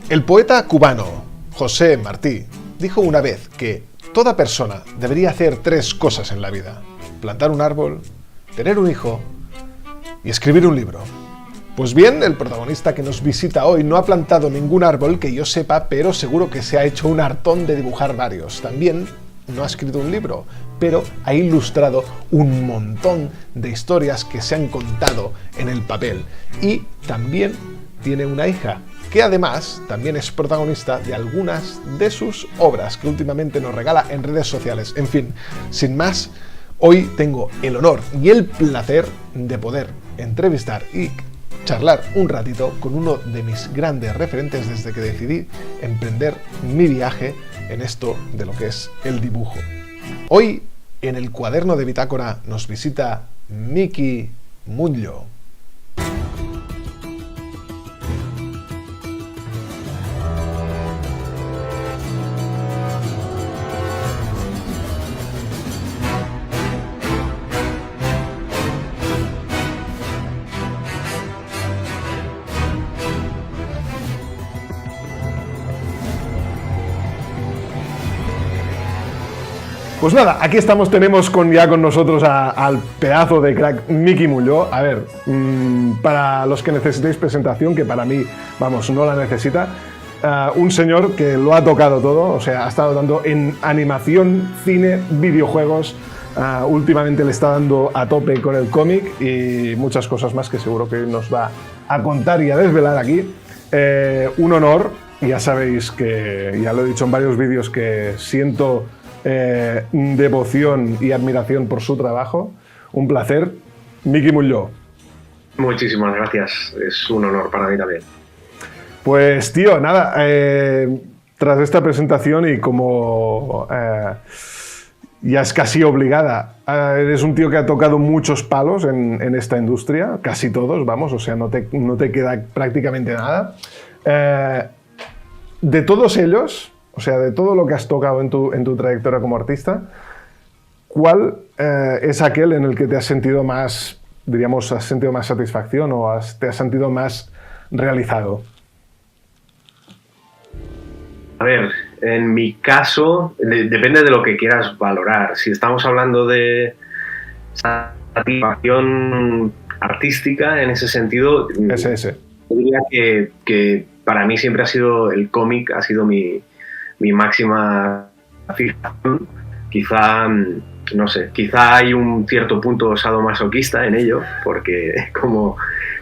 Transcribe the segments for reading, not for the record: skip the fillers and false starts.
El poeta cubano José Martí dijo una vez que toda persona debería hacer 3 cosas en la vida: plantar un árbol, tener un hijo y escribir un libro. Pues bien, el protagonista que nos visita hoy no ha plantado ningún árbol que yo sepa, pero seguro que se ha hecho un hartón de dibujar varios. También no ha escrito un libro, pero ha ilustrado un montón de historias que se han contado en el papel. Y también tiene una hija, que además también es protagonista de algunas de sus obras que últimamente nos regala en redes sociales. En fin, sin más, hoy tengo el honor y el placer de poder entrevistar y charlar un ratito con uno de mis grandes referentes desde que decidí emprender mi viaje en esto de lo que es el dibujo. Hoy, en el cuaderno de bitácora, nos visita Miki Munllo. Pues nada, aquí estamos, tenemos ya con nosotros al pedazo de crack Miki Munllo. A ver, para los que necesitéis presentación, que para mí, vamos, no la necesita, un señor que lo ha tocado todo, o sea, ha estado dando en animación, cine, videojuegos, últimamente le está dando a tope con el cómic y muchas cosas más que seguro que nos va a contar y a desvelar aquí. Un honor, ya sabéis que, ya lo he dicho en varios vídeos, que siento devoción y admiración por su trabajo. Un placer, Miki Munllo. Muchísimas gracias, es un honor para mí también. Pues tío, nada, tras esta presentación y como ya es casi obligada, eres un tío que ha tocado muchos palos en esta industria, casi todos, vamos, o sea, no te queda prácticamente nada. De todos ellos, o sea, de todo lo que has tocado en tu trayectoria como artista, ¿cuál es aquel en el que te has sentido más, diríamos, has sentido más satisfacción o te has sentido más realizado? A ver, en mi caso, depende de lo que quieras valorar. Si estamos hablando de satisfacción artística, en ese sentido, Ese. yo diría que para mí siempre ha sido el cómic, ha sido mi máxima fijación. Quizá, no sé, quizá hay un cierto punto sadomasoquista en ello, porque como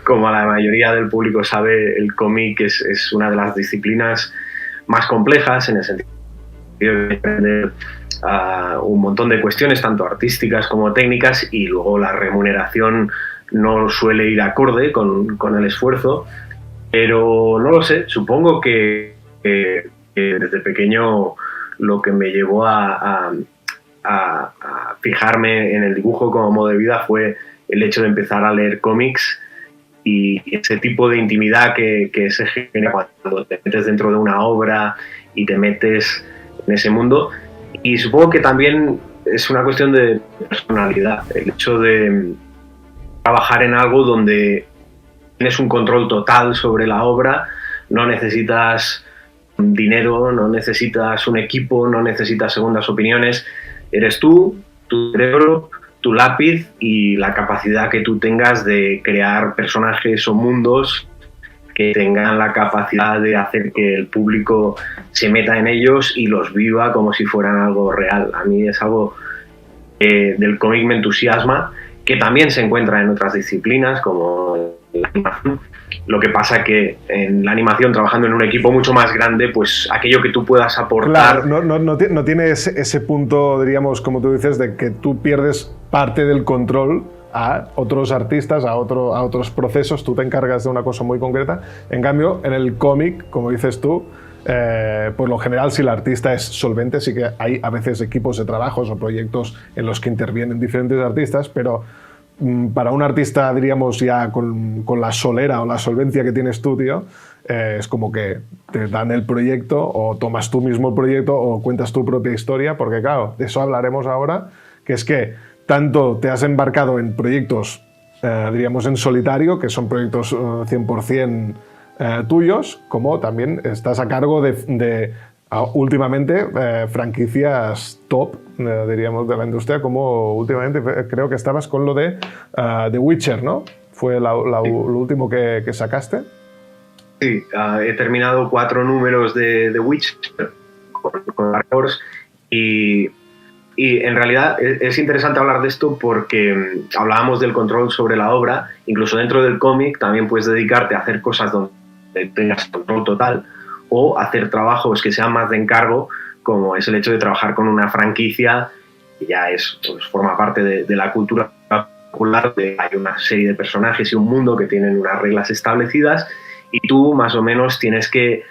la mayoría del público sabe, el cómic es una de las disciplinas más complejas, en el sentido de depender un montón de cuestiones, tanto artísticas como técnicas, y luego la remuneración no suele ir acorde con el esfuerzo, pero no lo sé, supongo que desde pequeño lo que me llevó a fijarme en el dibujo como modo de vida fue el hecho de empezar a leer cómics y ese tipo de intimidad que se genera cuando te metes dentro de una obra y te metes en ese mundo. Y supongo que también es una cuestión de personalidad, el hecho de trabajar en algo donde tienes un control total sobre la obra, no necesitas dinero, no necesitas un equipo, no necesitas segundas opiniones, eres tú, tu cerebro, tu lápiz y la capacidad que tú tengas de crear personajes o mundos que tengan la capacidad de hacer que el público se meta en ellos y los viva como si fueran algo real. A mí es algo del cómic me entusiasma, que también se encuentra en otras disciplinas como la animación. Lo que pasa que en la animación, trabajando en un equipo mucho más grande, pues aquello que tú puedas aportar... Claro, no tiene ese punto, diríamos, como tú dices, de que tú pierdes parte del control a otros artistas, a otros procesos, tú te encargas de una cosa muy concreta. En cambio, en el cómic, como dices tú, por lo general, si el artista es solvente, sí que hay a veces equipos de trabajos o proyectos en los que intervienen diferentes artistas, pero para un artista, diríamos, ya con la solera o la solvencia que tienes tú, tío, es como que te dan el proyecto o tomas tú mismo el proyecto o cuentas tu propia historia, porque claro, de eso hablaremos ahora, que es que tanto te has embarcado en proyectos, diríamos, en solitario, que son proyectos 100% tuyos, como también estás a cargo de últimamente franquicias top, diríamos, de la industria, como últimamente creo que estabas con lo de The Witcher, ¿no? ¿Fue lo último que sacaste? Sí, he terminado 4 números de The Witcher con Dark Horse y en realidad es interesante hablar de esto porque hablábamos del control sobre la obra. Incluso dentro del cómic también puedes dedicarte a hacer cosas donde tengas control total o hacer trabajos que sean más de encargo, como es el hecho de trabajar con una franquicia que ya pues, forma parte de la cultura popular. Hay una serie de personajes y un mundo que tienen unas reglas establecidas y tú más o menos tienes que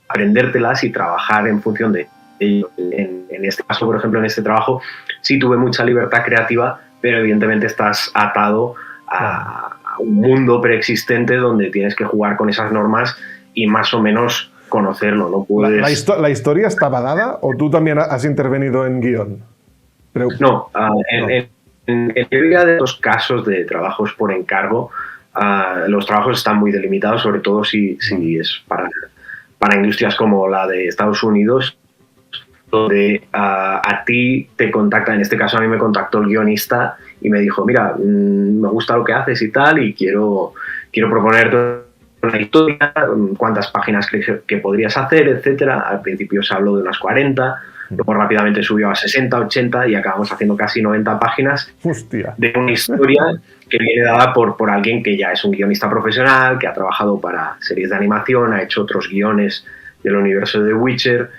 aprendértelas y trabajar en función de ello. En este caso, por ejemplo, en este trabajo sí tuve mucha libertad creativa, pero evidentemente estás atado a un mundo preexistente donde tienes que jugar con esas normas y más o menos conocerlo. No puedes... ¿La historia estaba dada o tú también has intervenido en guión? No, en teoría de los casos de trabajos por encargo, los trabajos están muy delimitados, sobre todo si es para industrias como la de Estados Unidos, donde a ti te contacta. En este caso a mí me contactó el guionista y me dijo, mira, me gusta lo que haces y tal, y quiero proponerte una historia, cuántas páginas crees que podrías hacer, etcétera. Al principio se habló de unas 40, luego rápidamente subió a 60, 80 y acabamos haciendo casi 90 páginas. ¡Hostia! De una historia que viene dada por alguien que ya es un guionista profesional, que ha trabajado para series de animación, ha hecho otros guiones del universo de The Witcher,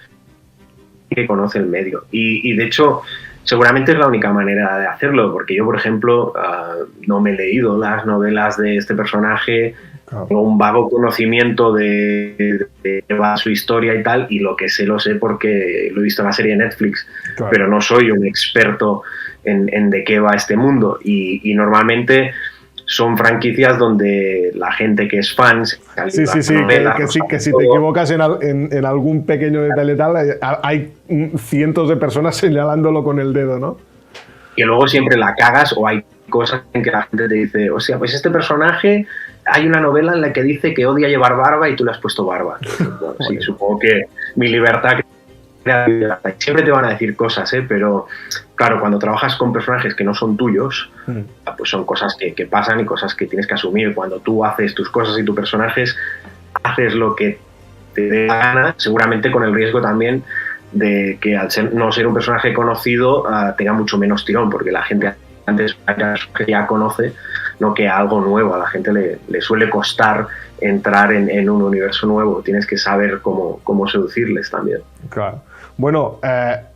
que conoce el medio. Y de hecho, seguramente es la única manera de hacerlo, porque yo, por ejemplo, no me he leído las novelas de este personaje, tengo un vago conocimiento de su historia y tal, y lo que sé lo sé porque lo he visto en la serie de Netflix, pero no soy un experto en de qué va este mundo. Y normalmente son franquicias donde la gente que es fan... Sí, que si te equivocas en algún pequeño detalle tal, hay cientos de personas señalándolo con el dedo, ¿no? Y luego siempre la cagas o hay cosas en que la gente te dice, o sea, pues este personaje, hay una novela en la que dice que odia llevar barba y tú le has puesto barba. Bueno, sí, supongo que mi libertad... Siempre te van a decir cosas, pero claro, cuando trabajas con personajes que no son tuyos, pues son cosas que pasan y cosas que tienes que asumir. Cuando tú haces tus cosas y tus personajes, haces lo que te dé la gana, seguramente con el riesgo también de que al no ser un personaje conocido tenga mucho menos tirón, porque la gente antes que ya conoce, no que algo nuevo. A la gente le suele costar entrar en un universo nuevo. Tienes que saber cómo seducirles también. Claro. Bueno,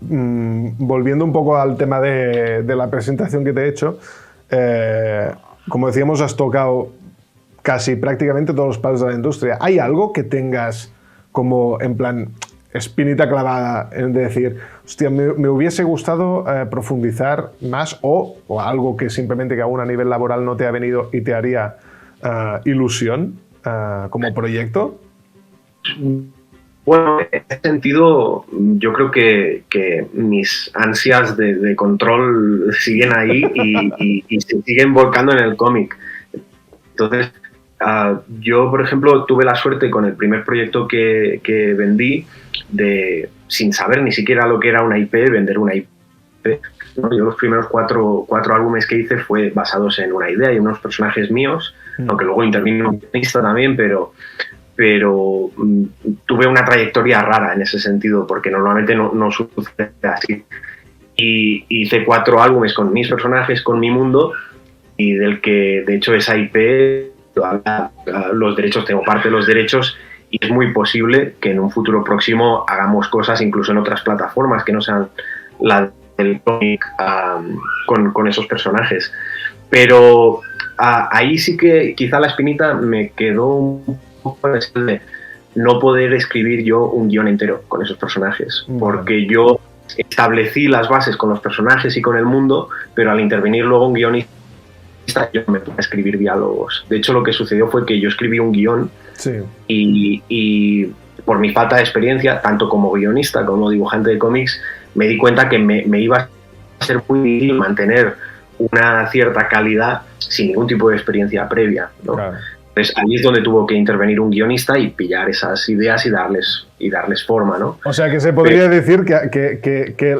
volviendo un poco al tema de la presentación que te he hecho, como decíamos, has tocado casi prácticamente todos los palos de la industria. ¿Hay algo que tengas como, en plan, espinita clavada en decir, hostia, me hubiese gustado profundizar más o algo que simplemente que aún a nivel laboral no te ha venido y te haría ilusión como proyecto? Bueno, en ese sentido, yo creo que mis ansias de control siguen ahí y se siguen volcando en el cómic. Entonces, yo, por ejemplo, tuve la suerte con el primer proyecto que vendí de, sin saber ni siquiera lo que era una IP, vender una IP. ¿No? Yo los primeros cuatro álbumes que hice fue basados en una idea y unos personajes míos, aunque luego intervino un guionista también, pero tuve una trayectoria rara en ese sentido, porque normalmente no sucede así. Y hice 4 álbumes con mis personajes, con mi mundo, y del que, de hecho, esa IP, los derechos, tengo parte de los derechos, y es muy posible que en un futuro próximo hagamos cosas incluso en otras plataformas que no sean la del cómic con esos personajes. Pero ahí sí que quizá la espinita me quedó un de no poder escribir yo un guión entero con esos personajes, porque yo establecí las bases con los personajes y con el mundo, pero al intervenir luego un guionista yo me pude escribir diálogos. De hecho, lo que sucedió fue que yo escribí un guión y por mi falta de experiencia, tanto como guionista como dibujante de cómics, me di cuenta que me iba a ser muy difícil mantener una cierta calidad sin ningún tipo de experiencia previa, ¿no? Claro. Entonces ahí es donde tuvo que intervenir un guionista y pillar esas ideas y darles forma, ¿no? O sea que se podría decir que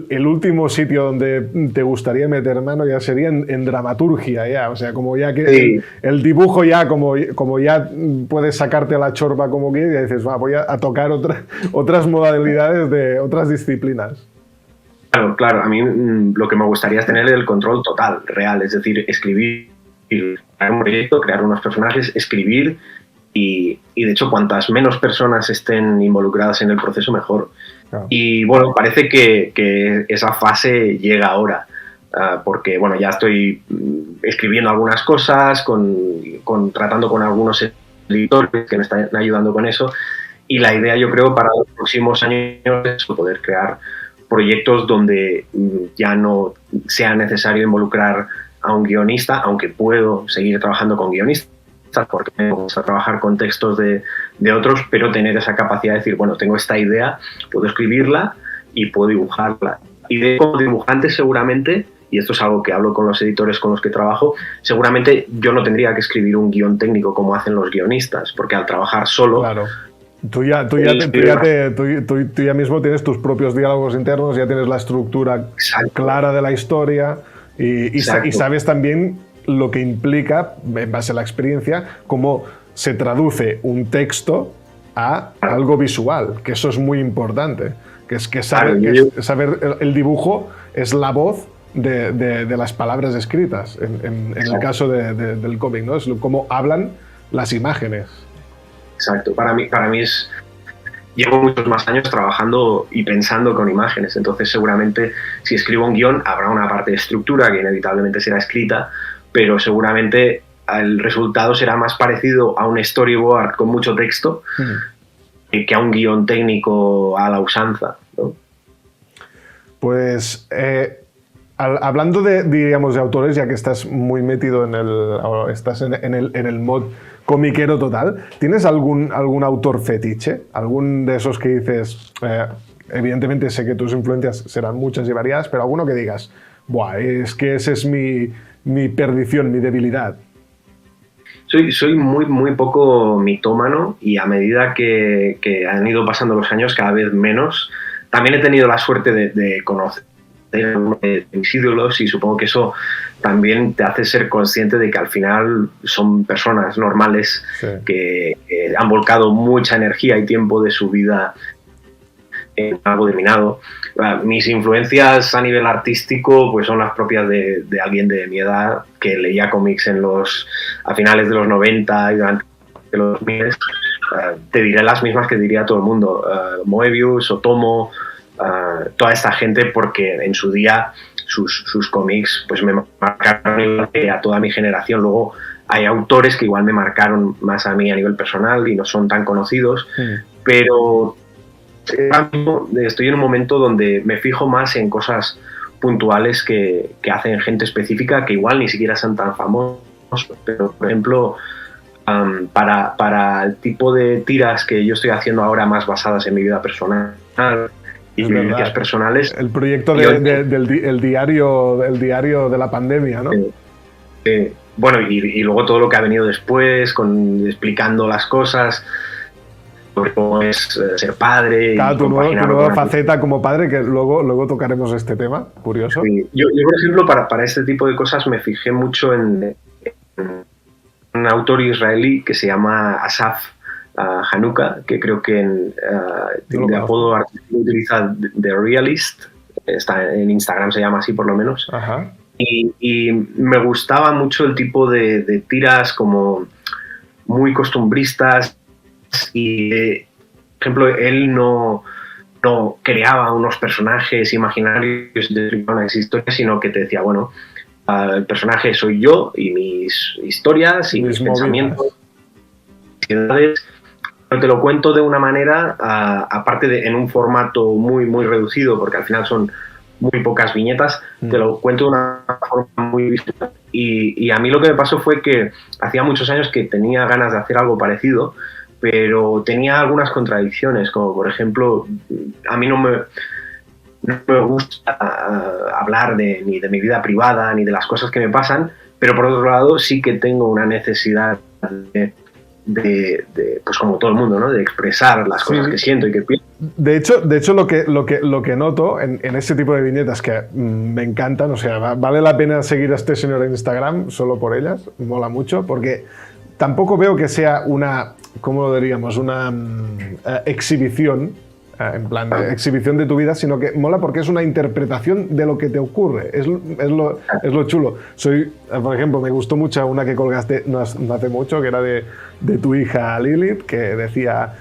el último sitio donde te gustaría meter mano ya sería en dramaturgia, ya. O sea, como ya que Sí. el dibujo ya, como ya puedes sacarte la chorba como quieres, ya dices, voy a tocar otras modalidades de otras disciplinas. Claro, a mí lo que me gustaría es tener el control total, real, es decir, escribir, crear un proyecto, crear unos personajes, escribir y de hecho cuantas menos personas estén involucradas en el proceso mejor. Claro. Y bueno, parece que esa fase llega ahora, porque bueno, ya estoy escribiendo algunas cosas, tratando con algunos editores que me están ayudando con eso, y la idea yo creo para los próximos años es poder crear proyectos donde ya no sea necesario involucrar a un guionista, aunque puedo seguir trabajando con guionistas porque me gusta trabajar con textos de otros, pero tener esa capacidad de decir, bueno, tengo esta idea, puedo escribirla y puedo dibujarla. Y como dibujante seguramente, y esto es algo que hablo con los editores con los que trabajo, seguramente yo no tendría que escribir un guión técnico como hacen los guionistas, porque al trabajar solo... Claro. Tú ya mismo tienes tus propios diálogos internos, ya tienes la estructura clara de la historia y sabes también lo que implica, en base a la experiencia, cómo se traduce un texto a algo visual, que eso es muy importante, que saber el dibujo es la voz de las palabras escritas, en el caso del cómic, ¿no? Es cómo hablan las imágenes. Exacto, para mí es... Llevo muchos más años trabajando y pensando con imágenes, entonces seguramente si escribo un guión habrá una parte de estructura que inevitablemente será escrita, pero seguramente el resultado será más parecido a un storyboard con mucho texto que a un guión técnico a la usanza, ¿no? Pues hablando diríamos, de autores, ya que estás muy metido estás en el mod comiquero total, ¿tienes algún autor fetiche? ¿Algún de esos que dices, evidentemente sé que tus influencias serán muchas y variadas, pero alguno que digas, buah, es que ese es mi perdición, mi debilidad? Soy muy poco mitómano y a medida que han ido pasando los años cada vez menos. También he tenido la suerte de conocer de mis ídolos y supongo que eso también te hace ser consciente de que al final son personas normales, sí, que han volcado mucha energía y tiempo de su vida en algo determinado. Mis influencias a nivel artístico pues son las propias de alguien de mi edad que leía cómics a finales de los 90 y durante los 2000. Te diré las mismas que diría todo el mundo, Moebius, Otomo, toda esta gente, porque en su día sus cómics pues me marcaron a toda mi generación. Luego hay autores que igual me marcaron más a mí a nivel personal y no son tan conocidos, pero estoy en un momento donde me fijo más en cosas puntuales que hacen gente específica que igual ni siquiera son tan famosos, pero por ejemplo para el tipo de tiras que yo estoy haciendo ahora más basadas en mi vida personal y vivencias personales. El proyecto del diario de la pandemia, ¿no? Bueno, y luego todo lo que ha venido después, explicando las cosas, sobre cómo es ser padre. Claro, tu nueva faceta como padre, que luego tocaremos este tema, curioso. Sí. Yo, por ejemplo, para este tipo de cosas me fijé mucho en un autor israelí que se llama Asaf Hanuka, que creo que de apodo artístico utiliza The Realist, está en Instagram, se llama así por lo menos. Ajá. Y me gustaba mucho el tipo de tiras como muy costumbristas y, por ejemplo, él no creaba unos personajes imaginarios de unas historias, sino que te decía, bueno, el personaje soy yo y mis historias y mis pensamientos, te lo cuento de una manera, aparte en un formato muy reducido, porque al final son muy pocas viñetas, te lo cuento de una forma muy visual. Y a mí lo que me pasó fue que hacía muchos años que tenía ganas de hacer algo parecido, pero tenía algunas contradicciones, como por ejemplo, a mí no me gusta hablar ni de mi vida privada ni de las cosas que me pasan, pero por otro lado sí que tengo una necesidad pues como todo el mundo, ¿no? De expresar las cosas que siento y que pienso. De hecho lo que noto en ese tipo de viñetas que me encantan, o sea, vale la pena seguir a este señor en Instagram solo por ellas, mola mucho, porque tampoco veo que sea una, ¿cómo lo diríamos? Una exhibición, en plan de exhibición de tu vida, sino que mola porque es una interpretación de lo que te ocurre, es lo chulo. Por ejemplo, me gustó mucho una que colgaste no hace mucho, que era de tu hija Lilith, que decía,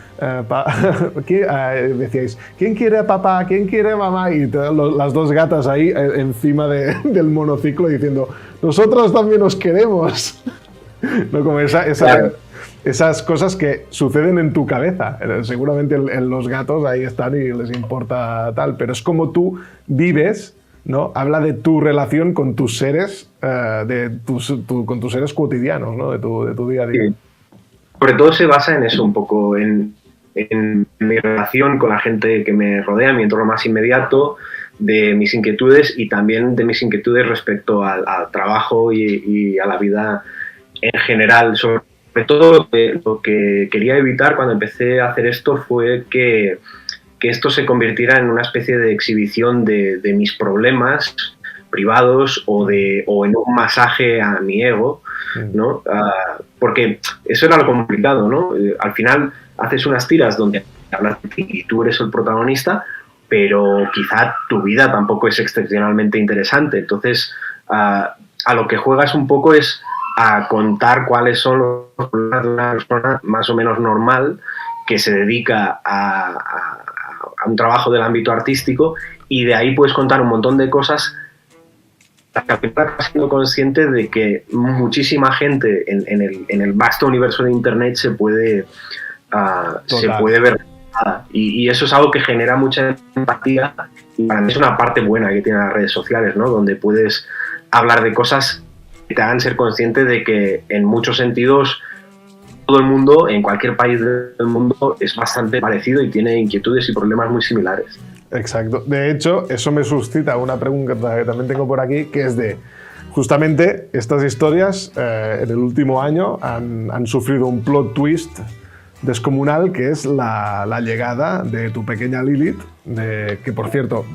decíais, ¿quién quiere a papá? ¿Quién quiere a mamá? Y las dos gatas ahí encima del monociclo diciendo, nosotros también os queremos. No, como esas cosas que suceden en tu cabeza. Seguramente los gatos ahí están y les importa tal, pero es como tú vives, ¿no? Habla de tu relación con tus seres, con tus seres cotidianos, ¿no? De tu día a día. Sí. Sobre todo se basa en eso un poco, en mi relación con la gente que me rodea, mi entorno más inmediato, de mis inquietudes y también de mis inquietudes respecto al trabajo y a la vida en general. Sobre todo lo que quería evitar cuando empecé a hacer esto fue que esto se convirtiera en una especie de exhibición de mis problemas privados o en un masaje a mi ego, ¿no? Porque eso era lo complicado, ¿no? Al final haces unas tiras donde hablas de ti y tú eres el protagonista, pero quizá tu vida tampoco es excepcionalmente interesante. Entonces, a lo que juegas un poco es a contar cuáles son los problemas de una persona más o menos normal que se dedica a un trabajo del ámbito artístico, y de ahí puedes contar un montón de cosas. Estás siendo consciente de que muchísima gente en el vasto universo de Internet se puede ver, y eso es algo que genera mucha empatía, y para mí es una parte buena que tienen las redes sociales, ¿no? Donde puedes hablar de cosas que te hagan ser consciente de que en muchos sentidos todo el mundo, en cualquier país del mundo, es bastante parecido y tiene inquietudes y problemas muy similares. Exacto. De hecho, eso me suscita una pregunta que también tengo por aquí, que es de, justamente, estas historias en el último año han sufrido un plot twist descomunal, que es la llegada de tu pequeña Lilith, que por cierto,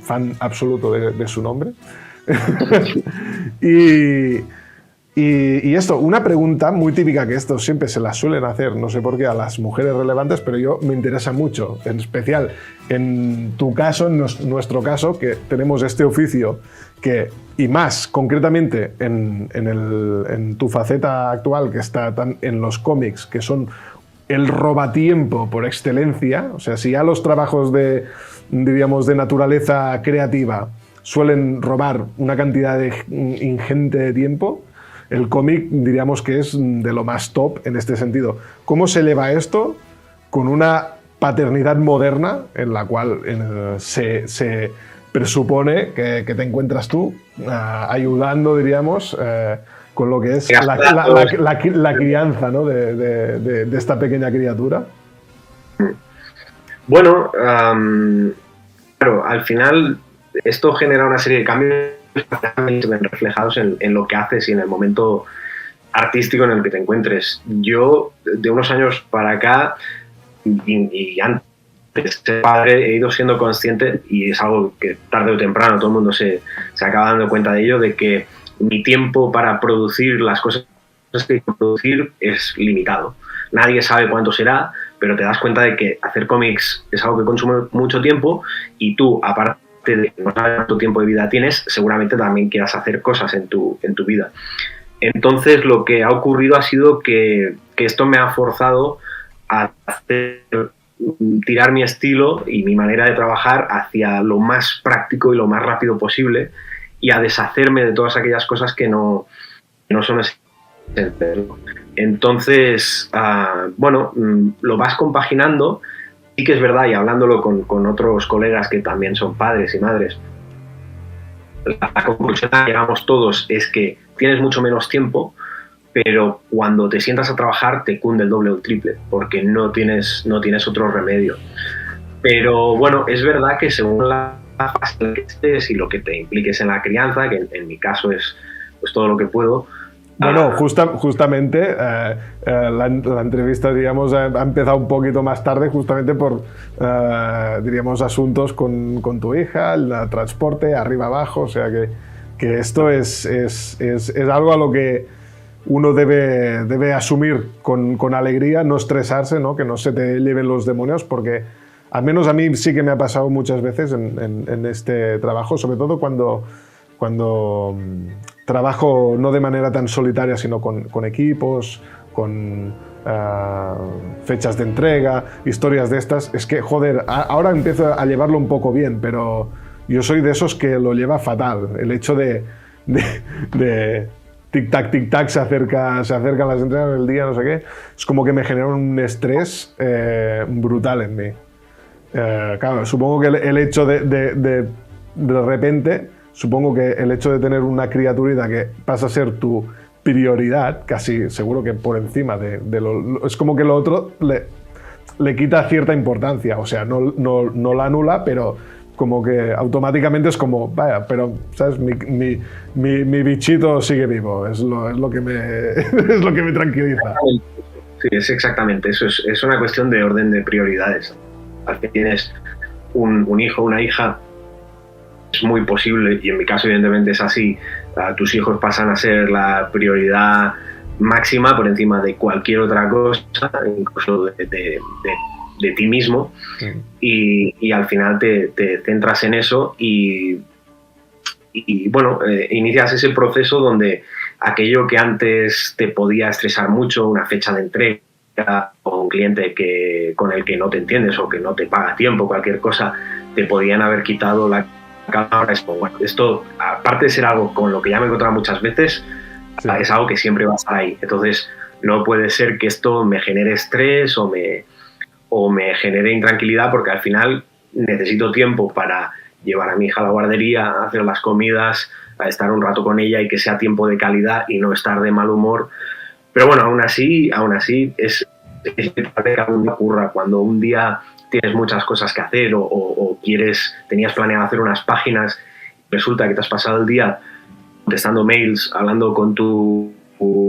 fan absoluto de su nombre. Y esto, una pregunta muy típica, que esto siempre se la suelen hacer, no sé por qué, a las mujeres relevantes, pero yo me interesa mucho, en especial en tu caso, en nuestro caso, que tenemos este oficio que, y más concretamente en tu faceta actual, que está en los cómics, que son el robatiempo por excelencia. O sea, si ya los trabajos diríamos, de naturaleza creativa suelen robar una cantidad ingente de tiempo, el cómic diríamos que es de lo más top en este sentido. ¿Cómo se lleva esto con una paternidad moderna en la cual se presupone que te encuentras tú ayudando, diríamos, con lo que es la crianza, ¿no? de esta pequeña criatura? Bueno, claro, al final esto genera una serie de cambios reflejados en lo que haces y en el momento artístico en el que te encuentres. Yo, de unos años para acá, y antes de ser padre, he ido siendo consciente, y es algo que tarde o temprano todo el mundo se acaba dando cuenta de ello, de que mi tiempo para producir las cosas que hay que producir es limitado. Nadie sabe cuánto será, pero te das cuenta de que hacer cómics es algo que consume mucho tiempo, y tú, aparte de no saber cuánto tiempo de vida tienes, seguramente también quieras hacer cosas en tu vida. Entonces, lo que ha ocurrido ha sido que esto me ha forzado a tirar mi estilo y mi manera de trabajar hacia lo más práctico y lo más rápido posible, y a deshacerme de todas aquellas cosas que no son esenciales. Entonces, bueno, lo vas compaginando. Sí que es verdad, y hablándolo con otros colegas que también son padres y madres, la conclusión a la que llegamos todos es que tienes mucho menos tiempo, pero cuando te sientas a trabajar te cunde el doble o el triple, porque no tienes otro remedio. Pero bueno, es verdad que según la fase en la que estés y lo que te impliques en la crianza, que en mi caso es pues todo lo que puedo. Bueno, justamente la entrevista, digamos, ha empezado un poquito más tarde justamente por, diríamos, asuntos con tu hija, el transporte, arriba abajo, o sea que esto es algo a lo que uno debe asumir con alegría, no estresarse, ¿no? Que no se te lleven los demonios, porque al menos a mí sí que me ha pasado muchas veces en este trabajo, sobre todo cuando trabajo no de manera tan solitaria, sino con equipos, con fechas de entrega, historias de estas. Es que, joder, ahora empiezo a llevarlo un poco bien, pero yo soy de esos que lo lleva fatal. El hecho de tic-tac, se acercan las entregas del día, no sé qué, es como que me genera un estrés brutal en mí. Claro, supongo que el hecho de repente, supongo que el hecho de tener una criaturita que pasa a ser tu prioridad, casi seguro que por encima es como que lo otro le quita cierta importancia, o sea, no la anula, pero como que automáticamente es como, vaya, pero, ¿sabes? Mi bichito sigue vivo, es lo que me tranquiliza. Sí, es exactamente, eso es una cuestión de orden de prioridades. Al que tienes un hijo, una hija, es muy posible, y en mi caso evidentemente es así, tus hijos pasan a ser la prioridad máxima por encima de cualquier otra cosa, incluso de ti mismo, y al final te centras en eso y bueno, inicias ese proceso donde aquello que antes te podía estresar mucho, una fecha de entrega o un cliente con el que no te entiendes o que no te paga a tiempo, cualquier cosa, te podían haber quitado la ahora. Es como, bueno, esto, aparte de ser algo con lo que ya me he encontrado muchas veces, sí, es algo que siempre va a estar ahí. Entonces no puede ser que esto me genere estrés o me genere intranquilidad, porque al final necesito tiempo para llevar a mi hija a la guardería, a hacer las comidas, a estar un rato con ella y que sea tiempo de calidad y no estar de mal humor. Pero bueno, aún así es que algún día ocurra. Cuando un día tienes muchas cosas que hacer o tenías planeado hacer unas páginas, resulta que te has pasado el día contestando mails, hablando con tu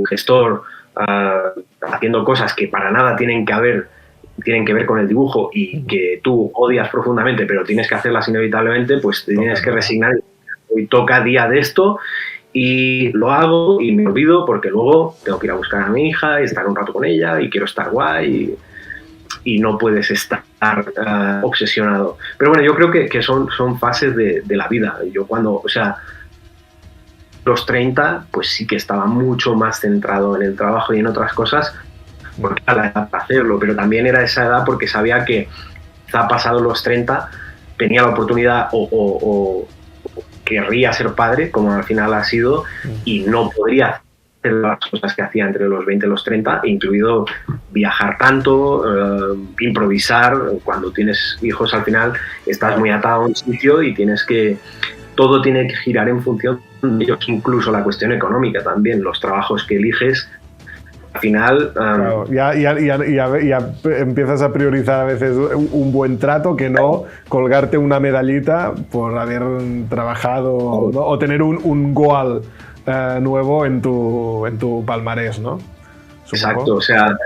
gestor, haciendo cosas que para nada tienen que ver con el dibujo y que tú odias profundamente, pero tienes que hacerlas inevitablemente, pues te tienes que resignar. Hoy toca día de esto y lo hago y me olvido porque luego tengo que ir a buscar a mi hija y estar un rato con ella y quiero estar guay y no puedes estar obsesionado. Pero bueno, yo creo que son fases de la vida. Yo los 30, pues sí que estaba mucho más centrado en el trabajo y en otras cosas, porque era la edad para hacerlo, pero también era esa edad porque sabía que quizá pasado los 30 tenía la oportunidad o querría ser padre, como al final ha sido, y no podría hacer las cosas que hacía entre los 20 y los 30, incluido viajar tanto, improvisar. Cuando tienes hijos al final estás muy atado a un sitio y todo tiene que girar en función de ellos, incluso la cuestión económica también, los trabajos que eliges. Al final... Claro, ya empiezas a priorizar a veces un buen trato que no colgarte una medallita por haber trabajado, ¿no? O tener un goal nuevo en tu palmarés, ¿no? Supongo. Exacto, o sea,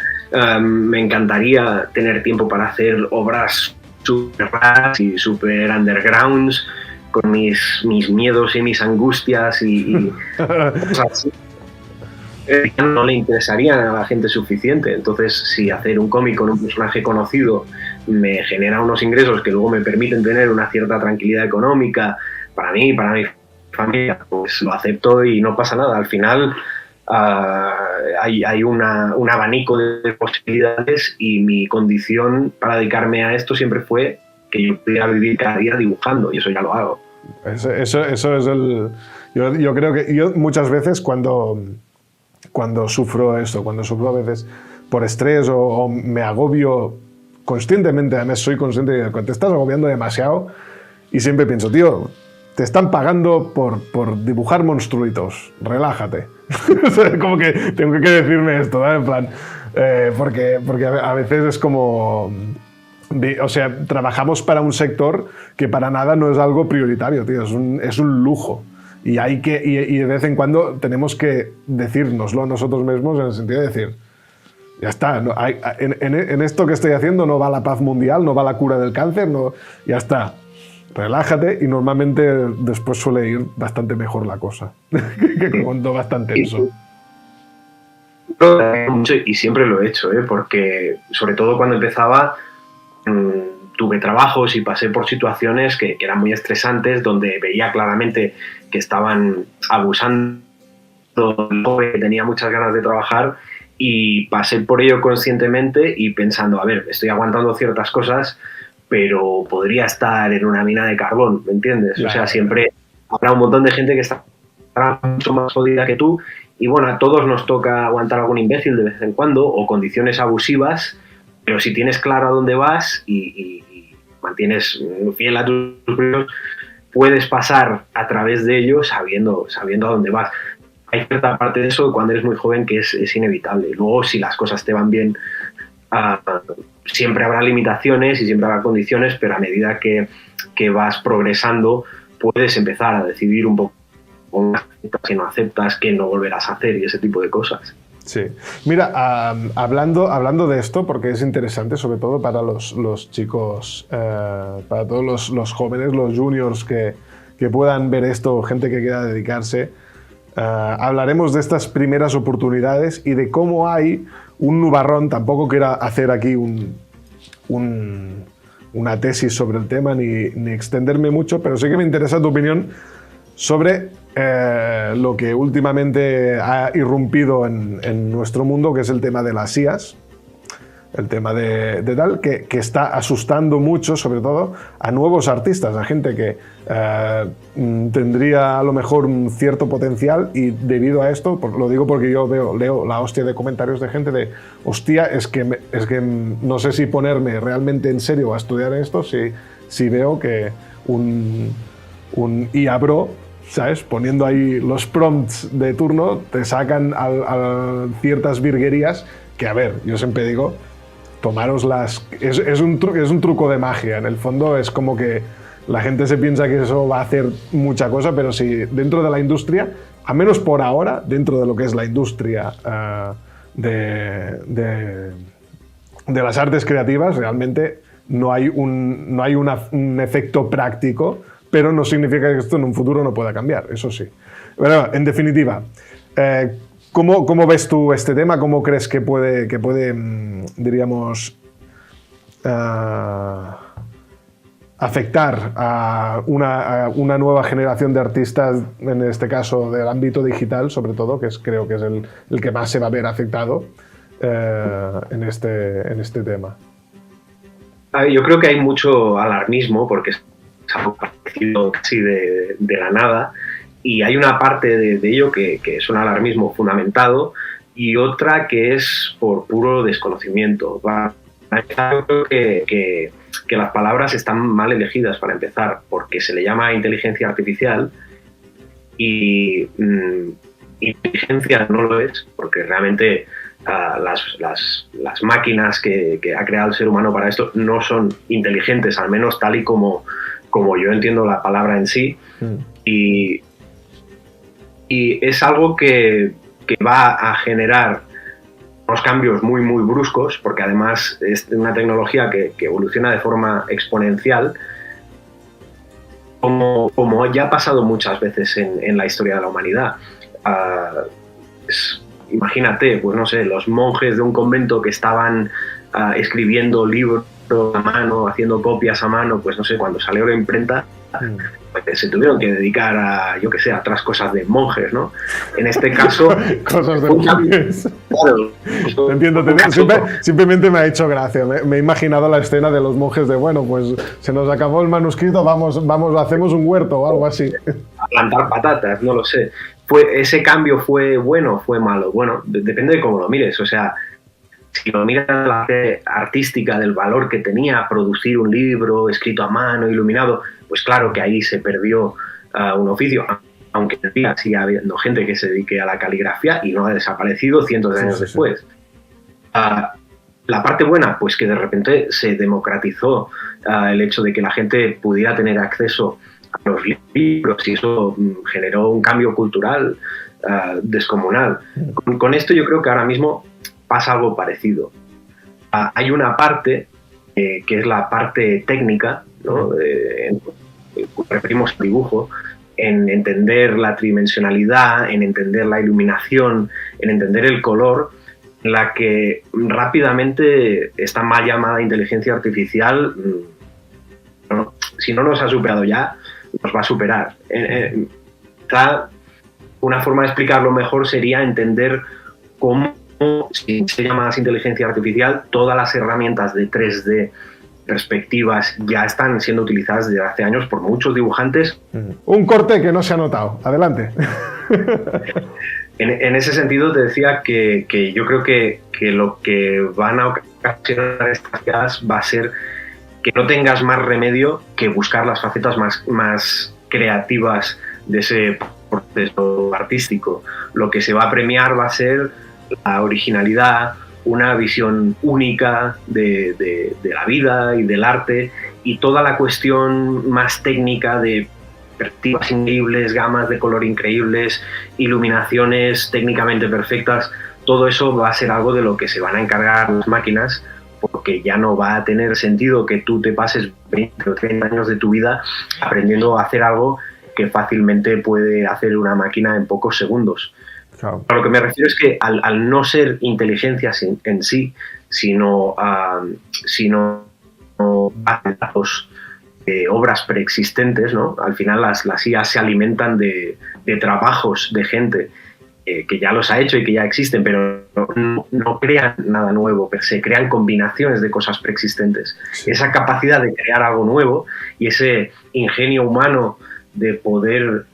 me encantaría tener tiempo para hacer obras super raras y super undergrounds con mis miedos y mis angustias y cosas así. No le interesarían a la gente suficiente. Entonces, si hacer un cómic con un personaje conocido me genera unos ingresos que luego me permiten tener una cierta tranquilidad económica para mí, para mi familia, pues lo acepto y no pasa nada. Al final hay un abanico de posibilidades y mi condición para dedicarme a esto siempre fue que yo pudiera vivir cada día dibujando, y eso ya lo hago. Eso es yo creo que yo muchas veces cuando sufro esto, cuando sufro a veces por estrés o me agobio conscientemente, además soy consciente de que te estás agobiando demasiado, y siempre pienso, tío, te están pagando por dibujar monstruitos, relájate. Como que tengo que decirme esto, ¿eh? En plan, porque a veces es como... O sea, trabajamos para un sector que para nada no es algo prioritario, tío, es un lujo. Y de vez en cuando tenemos que decírnoslo a nosotros mismos en el sentido de decir, ya está, en esto que estoy haciendo no va la paz mundial, no va la cura del cáncer, no, ya está. Relájate y normalmente después suele ir bastante mejor la cosa, que cuando bastante tenso. Y siempre lo he hecho, porque sobre todo cuando empezaba tuve trabajos y pasé por situaciones que eran muy estresantes, donde veía claramente que estaban abusando, que tenía muchas ganas de trabajar, y pasé por ello conscientemente y pensando, a ver, estoy aguantando ciertas cosas, pero podría estar en una mina de carbón, ¿me entiendes? Claro. O sea, siempre habrá un montón de gente que está mucho más jodida que tú, y bueno, a todos nos toca aguantar algún imbécil de vez en cuando, o condiciones abusivas, pero si tienes claro a dónde vas y mantienes fiel a tus principios, puedes pasar a través de ellos sabiendo a dónde vas. Hay cierta parte de eso cuando eres muy joven que es inevitable. Luego, si las cosas te van bien, siempre habrá limitaciones y siempre habrá condiciones, pero a medida que vas progresando, puedes empezar a decidir un poco qué no aceptas, qué no volverás a hacer y ese tipo de cosas. Sí. Mira, hablando de esto, porque es interesante, sobre todo para los chicos, para todos los jóvenes, los juniors que puedan ver esto, gente que quiera dedicarse, hablaremos de estas primeras oportunidades y de cómo hay un nubarrón. Tampoco quiero hacer aquí una tesis sobre el tema ni extenderme mucho, pero sí que me interesa tu opinión sobre lo que últimamente ha irrumpido en nuestro mundo, que es el tema de las IAs, el tema de tal, que está asustando mucho, sobre todo, a nuevos artistas, a gente que tendría a lo mejor un cierto potencial, y debido a esto, lo digo porque yo leo la hostia de comentarios de gente de, hostia, es que no sé si ponerme realmente en serio a estudiar esto, si veo que un IA Bro, ¿sabes? Poniendo ahí los prompts de turno, te sacan a ciertas virguerías que, a ver, yo siempre digo, tomároslas. Es un truco de magia. En el fondo es como que la gente se piensa que eso va a hacer mucha cosa, pero si dentro de la industria, al menos por ahora, dentro de lo que es la industria de las artes creativas, realmente no hay un efecto práctico, pero no significa que esto en un futuro no pueda cambiar, eso sí. Bueno, en definitiva, ¿cómo ves tú este tema? ¿Cómo crees que puede diríamos, afectar a una nueva generación de artistas, en este caso del ámbito digital, sobre todo, que creo que es el que más se va a ver afectado en este tema? Yo creo que hay mucho alarmismo, porque es algo parecido casi de la nada, y hay una parte de ello que es un alarmismo fundamentado y otra que es por puro desconocimiento. Yo creo que las palabras están mal elegidas para empezar, porque se le llama inteligencia artificial y inteligencia no lo es, porque realmente las máquinas que ha creado el ser humano para esto no son inteligentes, al menos tal y como yo entiendo la palabra en sí, y es algo que va a generar unos cambios muy, muy bruscos, porque además es una tecnología que evoluciona de forma exponencial, como ya ha pasado muchas veces en la historia de la humanidad. Imagínate, pues no sé, los monjes de un convento que estaban escribiendo libros a mano, haciendo copias a mano, pues no sé, cuando salió la imprenta, pues se tuvieron que dedicar a, yo qué sé, a otras cosas de monjes, ¿no? En este caso... cosas de monjes. Claro. Te entiendo. Simplemente me ha hecho gracia. Me he imaginado la escena de los monjes de, bueno, pues se nos acabó el manuscrito, vamos, hacemos un huerto o algo así. A plantar patatas, no lo sé. ¿Ese cambio fue bueno o fue malo? Bueno, depende de cómo lo mires, o sea... Si lo miras la parte artística del valor que tenía producir un libro escrito a mano, iluminado, pues claro que ahí se perdió un oficio, aunque sigue habiendo gente que se dedique a la caligrafía y no ha desaparecido cientos de años después. La parte buena, pues que de repente se democratizó el hecho de que la gente pudiera tener acceso a los libros y eso generó un cambio cultural descomunal. Con esto yo creo que ahora mismo pasa algo parecido. Hay una parte que es la parte técnica, ¿no? Referimos al dibujo, en entender la tridimensionalidad, en entender la iluminación, en entender el color, en la que rápidamente esta mal llamada inteligencia artificial, si no nos ha superado ya, nos va a superar. Una forma de explicarlo mejor sería entender cómo, si se llama más inteligencia artificial, todas las herramientas de 3D, perspectivas, ya están siendo utilizadas desde hace años por muchos dibujantes. Un corte que no se ha notado. Adelante. En ese sentido te decía que yo creo que lo que van a ocasionar estas ideas va a ser que no tengas más remedio que buscar las facetas más creativas de ese proceso artístico. Lo que se va a premiar va a ser la originalidad, una visión única de la vida y del arte, y toda la cuestión más técnica de perspectivas increíbles, gamas de color increíbles, iluminaciones técnicamente perfectas. Todo eso va a ser algo de lo que se van a encargar las máquinas, porque ya no va a tener sentido que tú te pases 20 o 30 años de tu vida aprendiendo a hacer algo que fácilmente puede hacer una máquina en pocos segundos. Claro. A lo que me refiero es que al no ser inteligencias en sí, sino datos de obras preexistentes, ¿no? Al final las IA se alimentan de trabajos de gente que ya los ha hecho y que ya existen, pero no crean nada nuevo, per se, crean combinaciones de cosas preexistentes. Sí. Esa capacidad de crear algo nuevo y ese ingenio humano de poder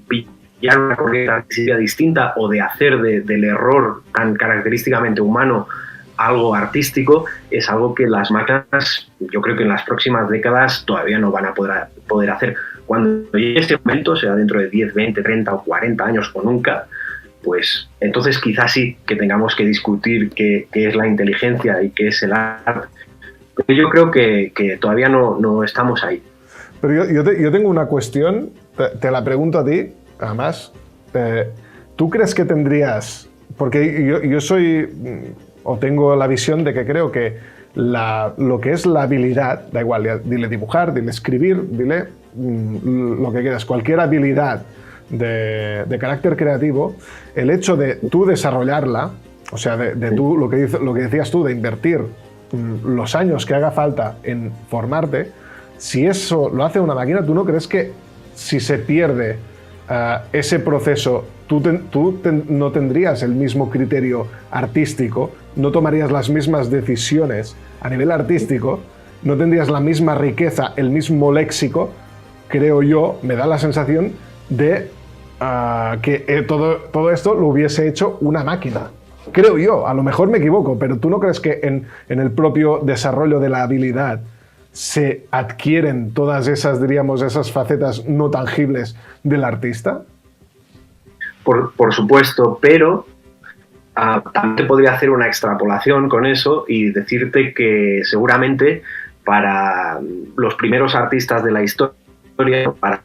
pillar una corriente artística distinta o de hacer del error tan característicamente humano algo artístico, es algo que las máquinas, yo creo que en las próximas décadas todavía no van a poder hacer. Cuando llegue ese momento, sea dentro de 10, 20, 30 o 40 años o nunca, pues entonces quizás sí que tengamos que discutir qué es la inteligencia y qué es el arte. Pero yo creo que todavía no estamos ahí. Pero yo tengo una cuestión, te la pregunto a ti, además. ¿Tú crees que tendrías...? Porque yo soy, o tengo la visión de que creo que lo que es la habilidad, da igual, dile dibujar, dile escribir, dile lo que quieras, cualquier habilidad de carácter creativo, el hecho de tú desarrollarla, o sea, tú, lo que decías tú, de invertir los años que haga falta en formarte, si eso lo hace una máquina, ¿tú no crees que si se pierde ese proceso, tú no tendrías el mismo criterio artístico, no tomarías las mismas decisiones a nivel artístico, no tendrías la misma riqueza, el mismo léxico? Creo yo, me da la sensación de que todo esto lo hubiese hecho una máquina. Creo yo, a lo mejor me equivoco, pero ¿tú no crees que en el propio desarrollo de la habilidad se adquieren todas esas, diríamos, esas facetas no tangibles del artista? Por supuesto, pero también te podría hacer una extrapolación con eso y decirte que seguramente para los primeros artistas de la historia, para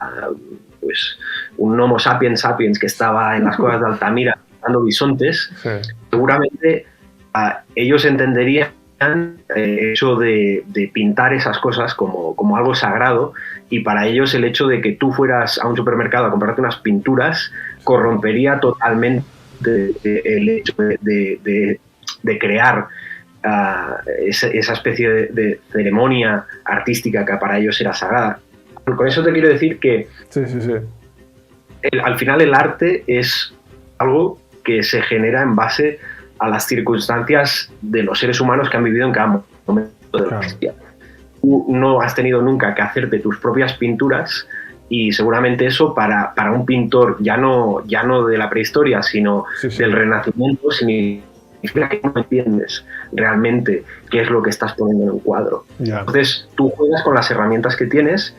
pues, un Homo sapiens sapiens que estaba en las cuevas de Altamira cazando bisontes, sí, seguramente ellos entenderían el hecho de pintar esas cosas como algo sagrado, y para ellos el hecho de que tú fueras a un supermercado a comprarte unas pinturas corrompería totalmente el hecho de crear esa especie de ceremonia artística que para ellos era sagrada. Con eso te quiero decir que sí. Al final el arte es algo que se genera en base a las circunstancias de los seres humanos que han vivido en cada momento de la historia. Tú no has tenido nunca que hacerte tus propias pinturas, y seguramente eso para un pintor ya no de la prehistoria, sino del Renacimiento, significa que no entiendes realmente qué es lo que estás poniendo en un cuadro. Yeah. Entonces tú juegas con las herramientas que tienes,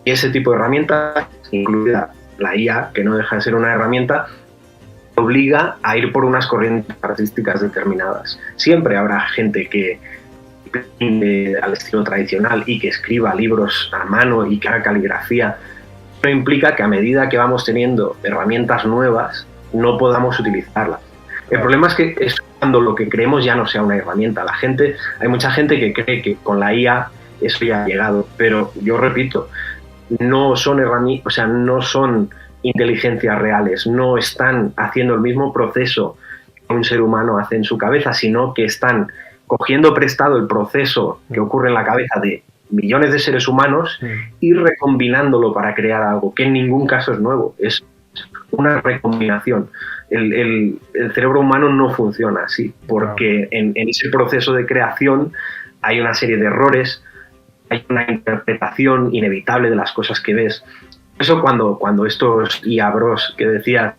y ese tipo de herramientas, incluida la IA, que no deja de ser una herramienta, obliga a ir por unas corrientes artísticas determinadas. Siempre habrá gente que al estilo tradicional y que escriba libros a mano y que haga caligrafía, no implica que a medida que vamos teniendo herramientas nuevas no podamos utilizarlas. El problema es que es cuando lo que creemos ya no sea una herramienta. Hay mucha gente que cree que con la IA eso ya ha llegado, pero yo repito, no son herramientas, o sea, no son inteligencias reales, no están haciendo el mismo proceso que un ser humano hace en su cabeza, sino que están cogiendo prestado el proceso que ocurre en la cabeza de millones de seres humanos y recombinándolo para crear algo que en ningún caso es nuevo, es una recombinación. El cerebro humano no funciona así, porque en ese proceso de creación hay una serie de errores, hay una interpretación inevitable de las cosas que ves. Eso cuando estos IA bros que decías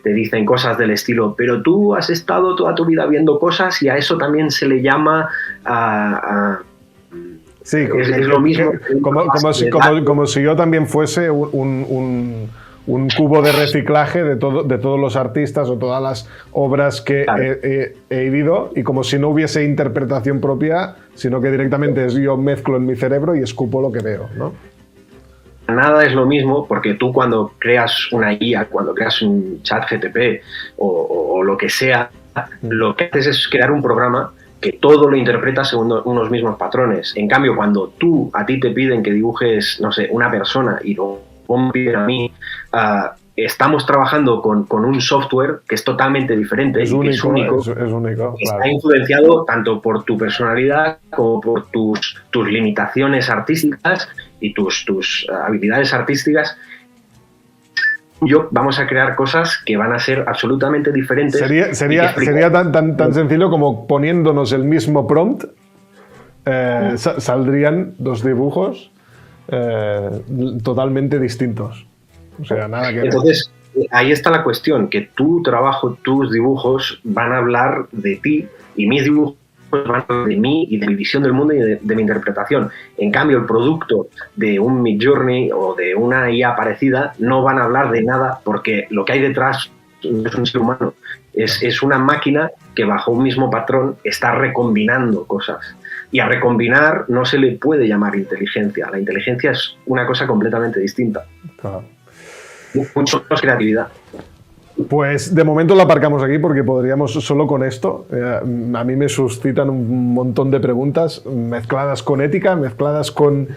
te dicen cosas del estilo, pero tú has estado toda tu vida viendo cosas y a eso también se le llama sí, es lo mismo. Como si yo también fuese un cubo de reciclaje de todos los artistas o todas las obras que he vivido, y como si no hubiese interpretación propia, sino que directamente yo mezclo en mi cerebro y escupo lo que veo, ¿no? Nada es lo mismo, porque tú cuando creas una IA, cuando creas un chat GTP o lo que sea, lo que haces es crear un programa que todo lo interpreta según unos mismos patrones. En cambio, cuando a ti te piden que dibujes, no sé, una persona y luego me piden a mí, estamos trabajando con un software que es totalmente diferente, es único. Está influenciado tanto por tu personalidad como por tus limitaciones artísticas y tus habilidades artísticas. Vamos a crear cosas que van a ser absolutamente diferentes. Sería tan sencillo como poniéndonos el mismo prompt, saldrían dos dibujos totalmente distintos. O sea, nada que ver. Entonces, ahí está la cuestión, que tu trabajo, tus dibujos van a hablar de ti y mis dibujos van a hablar de mí y de mi visión del mundo y de mi interpretación. En cambio, el producto de un Midjourney o de una IA parecida no van a hablar de nada, porque lo que hay detrás no es un ser humano, es una máquina que bajo un mismo patrón está recombinando cosas. Y a recombinar no se le puede llamar inteligencia. La inteligencia es una cosa completamente distinta. Claro. Mucho más creatividad. Pues de momento lo aparcamos aquí, porque podríamos solo con esto. A mí me suscitan un montón de preguntas mezcladas con ética, mezcladas con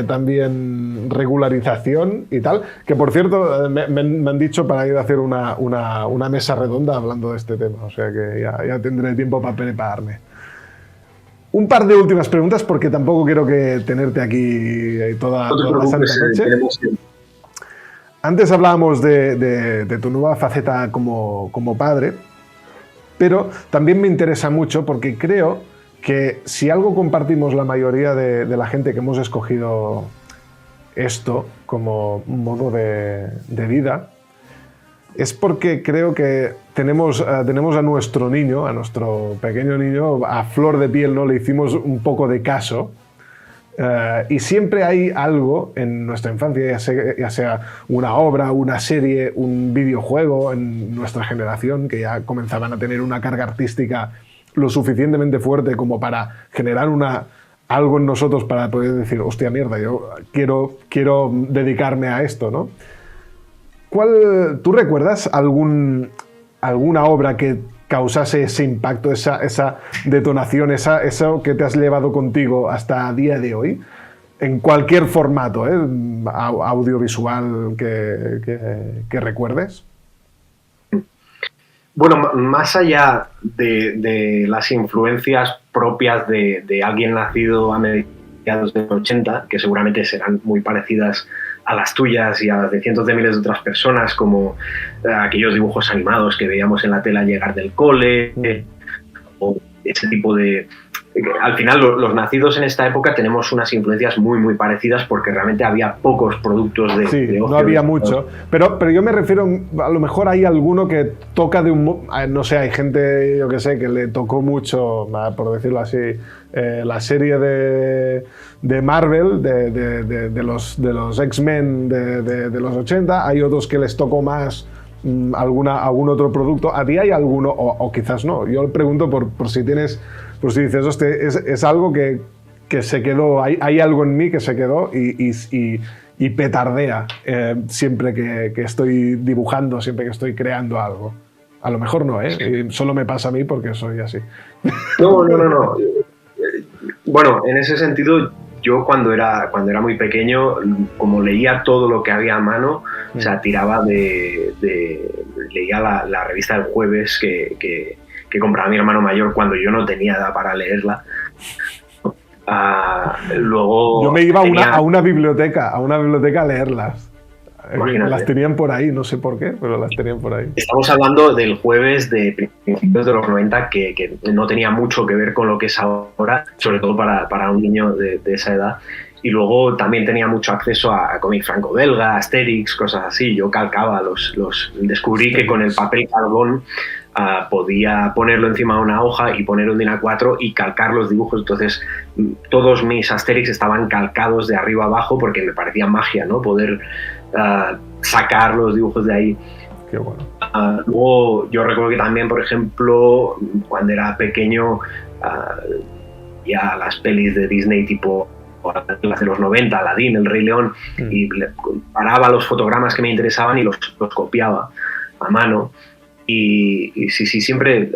también regularización y tal. Que por cierto, me han dicho para ir a hacer una mesa redonda hablando de este tema. O sea que ya tendré tiempo para prepararme. Un par de últimas preguntas, porque tampoco quiero que tenerte aquí toda la santa noche. Antes hablábamos de tu nueva faceta como padre, pero también me interesa mucho porque creo que si algo compartimos la mayoría de la gente que hemos escogido esto como modo de vida, es porque creo que tenemos a nuestro niño, a nuestro pequeño niño, a flor de piel, ¿no? Le hicimos un poco de caso. Y siempre hay algo en nuestra infancia, ya sea una obra, una serie, un videojuego en nuestra generación, que ya comenzaban a tener una carga artística lo suficientemente fuerte como para generar algo en nosotros para poder decir, hostia mierda, yo quiero dedicarme a esto, ¿no? ¿Tú recuerdas alguna obra que causase ese impacto, esa detonación, eso que te has llevado contigo hasta el día de hoy, en cualquier formato, audiovisual que recuerdes? Bueno, más allá de las influencias propias de alguien nacido a mediados de los 80, que seguramente serán muy parecidas a las tuyas y a las de cientos de miles de otras personas, como aquellos dibujos animados que veíamos en la tele al llegar del cole, o ese tipo de... Al final, los nacidos en esta época tenemos unas influencias muy, muy parecidas, porque realmente había pocos productos de ocio. No había mucho. Pero yo me refiero, a lo mejor hay alguno que toca de un... No sé, hay gente, yo que sé, que le tocó mucho, por decirlo así, la serie de Marvel, de los X-Men de los 80. Hay otros que les tocó más algún otro producto. ¿A ti hay alguno, o quizás no? Yo pregunto por si tienes pues dices, hostia, es algo que se quedó, hay algo en mí que se quedó y petardea siempre que estoy dibujando, siempre que estoy creando algo. A lo mejor no, ¿eh? Solo me pasa a mí porque soy así. No. Bueno, en ese sentido, yo cuando era muy pequeño, como leía todo lo que había a mano, o sea, leía la revista del jueves que compraba mi hermano mayor cuando yo no tenía edad para leerla. Luego yo me iba a una biblioteca a leerlas. Imagínate. Las tenían por ahí, no sé por qué, pero las tenían por ahí. Estamos hablando del jueves de principios de los 90 que no tenía mucho que ver con lo que es ahora, sobre todo para un niño de esa edad. Y luego también tenía mucho acceso a cómic franco-belga, Asterix, cosas así. Yo calcaba descubrí que con el papel carbón podía ponerlo encima de una hoja y poner un DIN A4 y calcar los dibujos. Entonces todos mis Asterix estaban calcados de arriba abajo porque me parecía magia, ¿no? Poder sacar los dibujos de ahí. Qué bueno. Luego yo recuerdo que también, por ejemplo, cuando era pequeño, ya las pelis de Disney tipo las de los 90, Aladdin, El Rey León, y paraba los fotogramas que me interesaban y los copiaba a mano. Y sí, siempre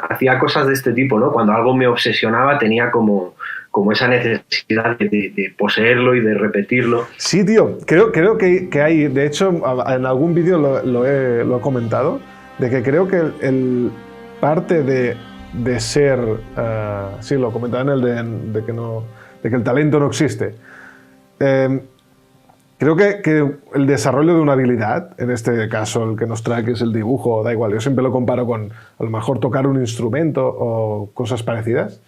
hacía cosas de este tipo, ¿no? Cuando algo me obsesionaba tenía como esa necesidad de poseerlo y de repetirlo. Sí, tío, creo que hay, de hecho, en algún vídeo lo he comentado, de que creo que el parte de ser, sí, lo comentaba en el de que el talento no existe. Creo que el desarrollo de una habilidad, en este caso el que nos trae que es el dibujo, da igual, yo siempre lo comparo con a lo mejor tocar un instrumento o cosas parecidas,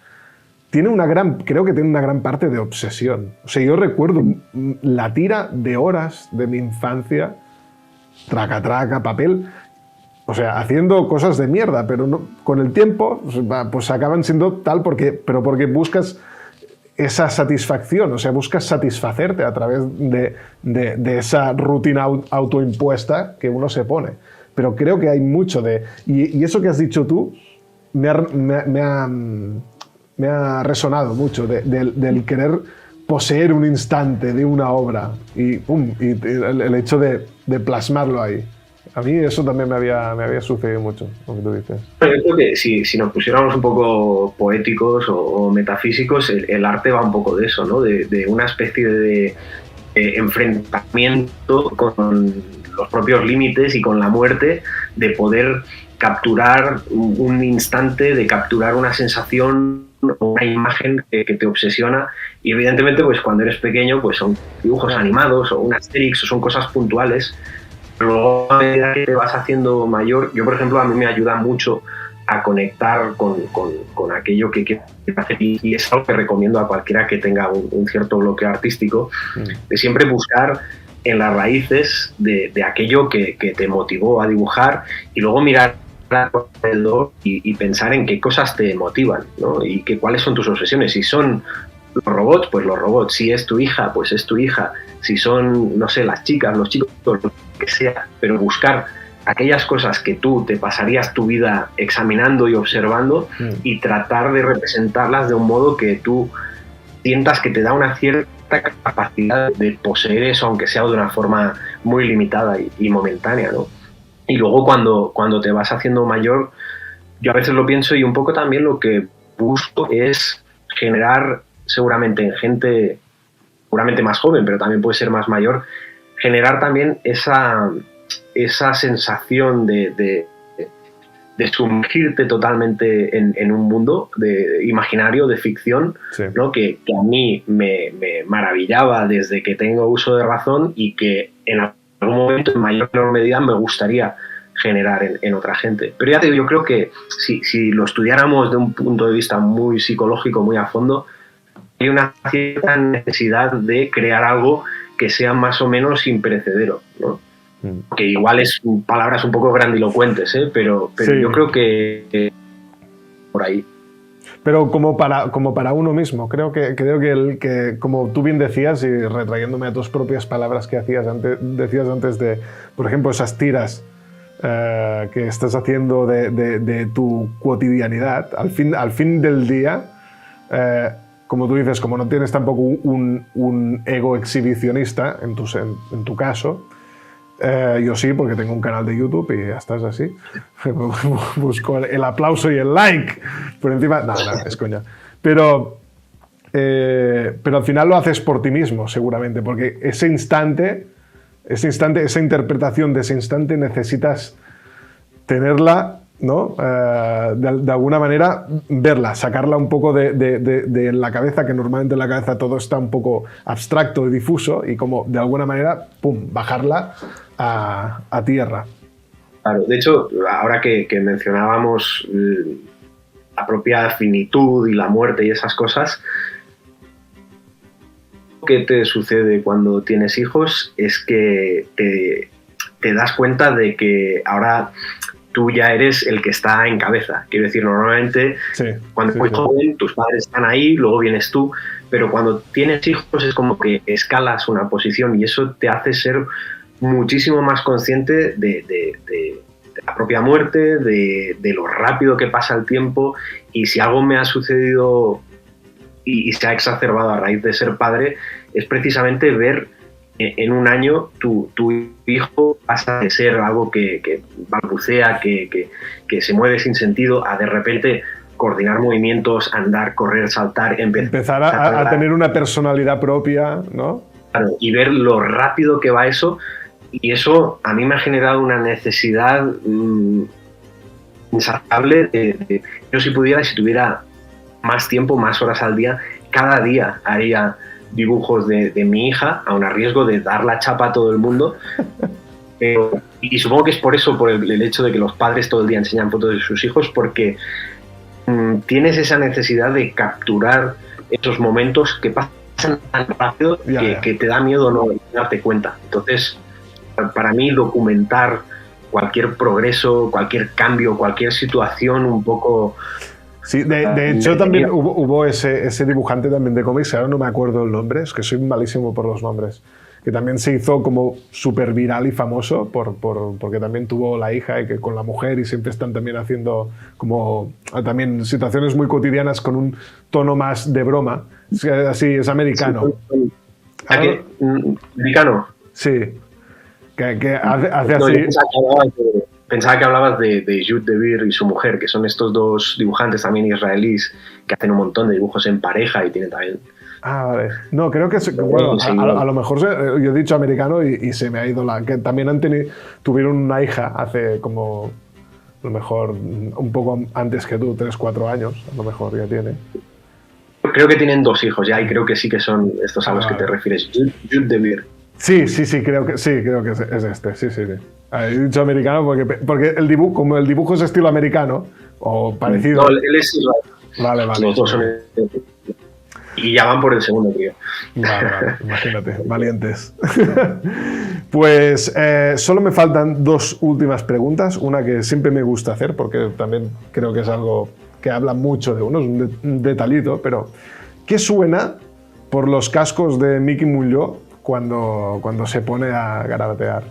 creo que tiene una gran parte de obsesión. O sea, yo recuerdo la tira de horas de mi infancia, traca, papel, o sea, haciendo cosas de mierda, pero no, con el tiempo pues acaban siendo tal porque buscas esa satisfacción, o sea, buscas satisfacerte a través de esa rutina autoimpuesta que uno se pone. Pero creo que hay mucho de... Y eso que has dicho tú me ha resonado mucho, del querer poseer un instante de una obra y el hecho de plasmarlo ahí. A mí eso también me había sucedido mucho, lo que tú dices. Yo creo que si nos pusiéramos un poco poéticos o metafísicos, el arte va un poco de eso, ¿no? De una especie de enfrentamiento con los propios límites y con la muerte, de poder capturar un instante, de capturar una sensación o una imagen que te obsesiona. Y evidentemente, pues cuando eres pequeño, pues son dibujos animados o un Asterix o son cosas puntuales. Pero luego, a medida que te vas haciendo mayor, yo, por ejemplo, a mí me ayuda mucho a conectar con aquello que quiero hacer, y es algo que recomiendo a cualquiera que tenga un cierto bloqueo artístico, de siempre buscar en las raíces de aquello que te motivó a dibujar y luego mirar alrededor y pensar en qué cosas te motivan, ¿no? Y cuáles son tus obsesiones. Si son los robots, pues los robots. Si es tu hija, pues es tu hija. Si son, no sé, las chicas, los chicos, lo que sea. Pero buscar aquellas cosas que tú te pasarías tu vida examinando y observando y tratar de representarlas de un modo que tú sientas que te da una cierta capacidad de poseer eso, aunque sea de una forma muy limitada y momentánea, ¿no? Y luego cuando te vas haciendo mayor, yo a veces lo pienso y un poco también lo que busco es generar, seguramente en gente seguramente más joven, pero también puede ser más mayor, generar también esa sensación de sumergirte totalmente en un mundo imaginario, de ficción, sí, ¿no? que a mí me maravillaba desde que tengo uso de razón y que en algún momento, en mayor o menor medida, me gustaría generar en otra gente. Pero ya te digo, yo creo que si lo estudiáramos de un punto de vista muy psicológico, muy a fondo, hay una cierta necesidad de crear algo que sea más o menos imperecedero, ¿no? Que igual es palabras un poco grandilocuentes, ¿eh? pero sí, yo creo que por ahí. Pero como para uno mismo, creo que como tú bien decías, y retrayéndome a tus propias palabras que decías antes de, por ejemplo, esas tiras que estás haciendo de tu cotidianidad, al fin del día, como tú dices, como no tienes tampoco un ego exhibicionista, en tu caso, yo sí, porque tengo un canal de YouTube y ya estás así. Busco el aplauso y el like por encima. No, es coña. Pero al final lo haces por ti mismo, seguramente, porque esa interpretación de ese instante necesitas tenerla, ¿no? De alguna manera verla, sacarla un poco de la cabeza, que normalmente en la cabeza todo está un poco abstracto y difuso, y como de alguna manera, pum, bajarla a tierra. Claro, de hecho, ahora que mencionábamos la propia finitud y la muerte y esas cosas, lo que te sucede cuando tienes hijos es que te das cuenta de que ahora tú ya eres el que está en cabeza. Quiero decir, normalmente cuando eres joven, tus padres están ahí, luego vienes tú, pero cuando tienes hijos es como que escalas una posición y eso te hace ser muchísimo más consciente de la propia muerte, de lo rápido que pasa el tiempo, y si algo me ha sucedido y se ha exacerbado a raíz de ser padre, es precisamente ver en un año tu hijo pasa de ser algo que balbucea, que se mueve sin sentido, a de repente coordinar movimientos, andar, correr, saltar, empezar a tener una personalidad propia, ¿no? Claro, y ver lo rápido que va eso, y eso a mí me ha generado una necesidad insaciable yo si pudiera, si tuviera más tiempo, más horas al día, cada día haría dibujos de mi hija, aun a riesgo de dar la chapa a todo el mundo. Y supongo que es por eso, por el hecho de que los padres todo el día enseñan fotos de sus hijos, porque tienes esa necesidad de capturar esos momentos que pasan tan rápido que te da miedo no darte cuenta. Entonces, para mí, documentar cualquier progreso, cualquier cambio, cualquier situación un poco... Sí, de hecho también hubo ese dibujante también de cómics, ahora no me acuerdo el nombre, es que soy malísimo por los nombres, que también se hizo como súper viral y famoso porque también tuvo la hija y que con la mujer, y siempre están también haciendo como también situaciones muy cotidianas con un tono más de broma. Así, es americano. ¿Americano? Sí. Que hace así... Pensaba que hablabas de Jude DeVere y su mujer, que son estos dos dibujantes también israelíes que hacen un montón de dibujos en pareja y tienen también... Ah, vale. No, creo que... Bueno, a lo mejor yo he dicho americano y se me ha ido la... Que también tuvieron una hija hace como... A lo mejor un poco antes que tú, 3-4 años, a lo mejor ya tiene. Creo que tienen 2 hijos ya, y creo que sí que son estos a los que te refieres. Jude DeVere. Sí, creo que es este, sí. He dicho americano porque el dibujo, como el dibujo es estilo americano, o parecido... No, él es israelí. Vale. Los dos son... Y ya van por el segundo, tío. Vale, imagínate, valientes. Pues solo me faltan 2 últimas preguntas, una que siempre me gusta hacer, porque también creo que es algo que habla mucho de uno, es un detallito, pero ¿qué suena por los cascos de Miki Mullo cuando se pone a garabatear?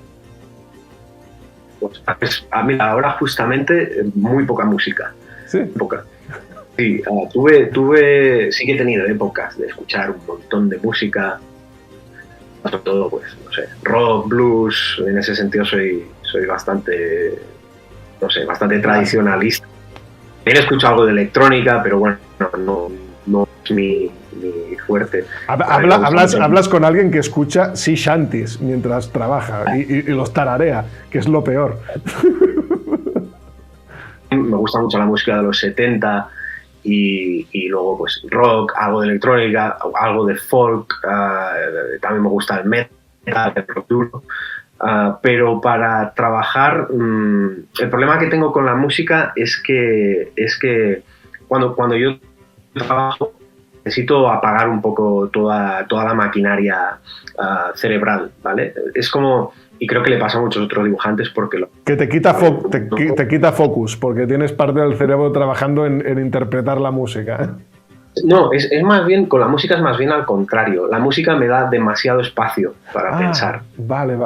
Pues mira, ahora justamente muy poca música. ¿Sí? Poca. Sí, sí que he tenido épocas de escuchar un montón de música, sobre todo, pues, no sé, rock, blues. En ese sentido soy bastante, no sé, bastante tradicionalista. He escuchado algo de electrónica, pero bueno, no es mi fuerte. Hablas con alguien que escucha sea shanties mientras trabaja y los tararea, que es lo peor. Me gusta mucho la música de los 70 y luego pues rock, algo de electrónica, algo de folk, también me gusta el metal, el rock duro. Pero para trabajar, el problema que tengo con la música es que cuando yo trabajo necesito apagar un poco toda la maquinaria cerebral, ¿vale? Es como, y creo que le pasa a muchos otros dibujantes porque que te quita focus, porque tienes parte del cerebro trabajando en interpretar la música. No, es más bien, con la música es más bien al contrario. La música me da demasiado espacio para pensar. Vale.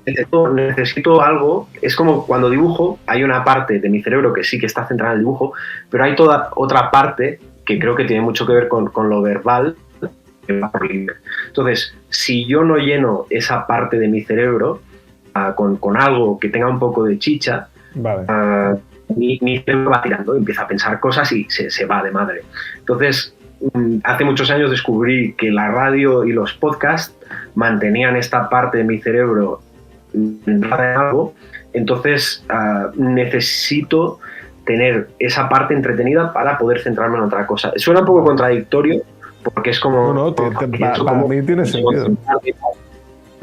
necesito algo. Es como cuando dibujo, hay una parte de mi cerebro que sí que está centrada en el dibujo, pero hay toda otra parte que creo que tiene mucho que ver con lo verbal. Entonces, si yo no lleno esa parte de mi cerebro con algo que tenga un poco de chicha, vale. Mi cerebro va tirando, empieza a pensar cosas y se va de madre. Entonces, hace muchos años descubrí que la radio y los podcasts mantenían esta parte de mi cerebro en algo. Entonces, necesito tener esa parte entretenida para poder centrarme en otra cosa. Suena un poco contradictorio, porque es como... No, para mí tiene sentido.